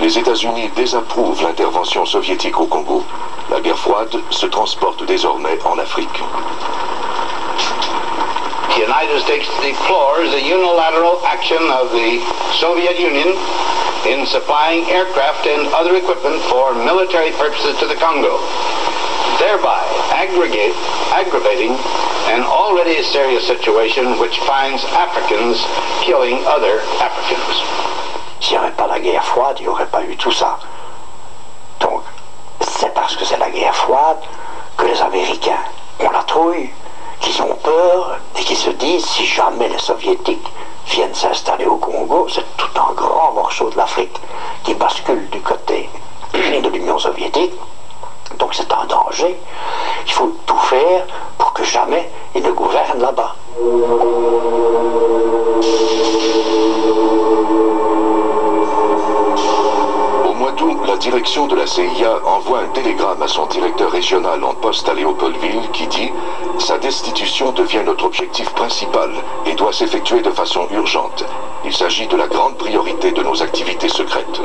Les États-Unis désapprouvent l'intervention soviétique au Congo. La guerre froide se transporte désormais en Afrique. The United States deplores the unilateral action of the Soviet Union in supplying aircraft and other equipment for military purposes to the Congo, thereby aggravating an already serious situation which finds Africans killing other Africans. S'il n'y avait pas la guerre froide, il n'y aurait pas eu tout ça. Donc, c'est parce que c'est la guerre froide que les Américains ont la trouille, qu'ils ont peur et qu'ils se disent si jamais les Soviétiques viennent s'installer au Congo, c'est tout un grand morceau de l'Afrique qui bascule du côté de l'Union soviétique. Donc c'est un danger. Il faut tout faire pour que jamais ils ne gouvernent là-bas. Au mois d'août, la direction de la CIA envoie un télégramme à son directeur régional en poste à Léopoldville qui dit « Sa destitution devient notre objectif principal et doit s'effectuer de façon urgente. Il s'agit de la grande priorité de nos activités secrètes. »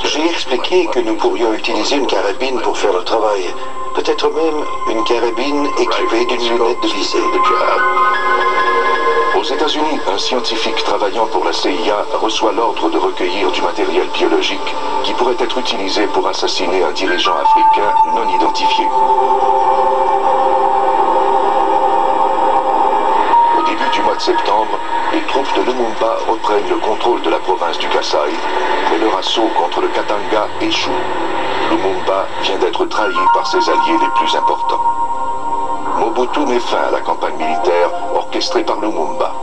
J'ai expliqué que nous pourrions utiliser une carabine pour faire le travail. Peut-être même une carabine équipée d'une lunette de visée. Aux États-Unis, un scientifique travaillant pour la CIA reçoit l'ordre de recueillir du matériel biologique qui pourrait être utilisé pour assassiner un dirigeant africain non identifié. Au début du mois de septembre, les troupes de Lumumba reprennent le contrôle de la province du Kasaï, mais leur assaut contre le Katanga échoue. Lumumba vient d'être trahi par ses alliés les plus importants. Mobutu met fin à la campagne militaire orchestrée par Lumumba.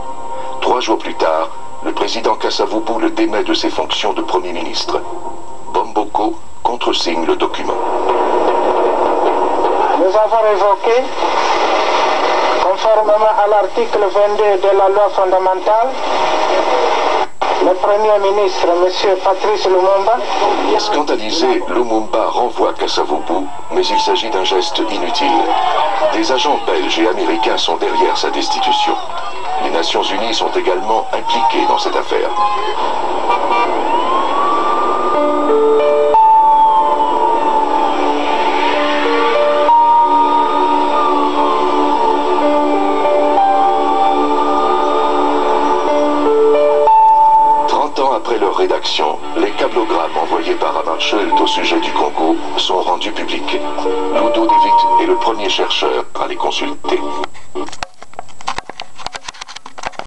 3 jours plus tard, le président Kasavubu le démet de ses fonctions de Premier ministre. Bomboko contresigne le document. Nous avons évoqué, conformément à l'article 22 de la loi fondamentale, le Premier ministre, M. Patrice Lumumba. Scandalisé, Lumumba renvoie Kasavubu, mais il s'agit d'un geste inutile. Des agents belges et américains sont derrière sa destitution. Les Nations Unies sont également impliquées dans cette affaire. Après leur rédaction, les câblogrammes envoyés par Hammarskjöld au sujet du Congo sont rendus publics. Ludo De Witt est le premier chercheur à les consulter.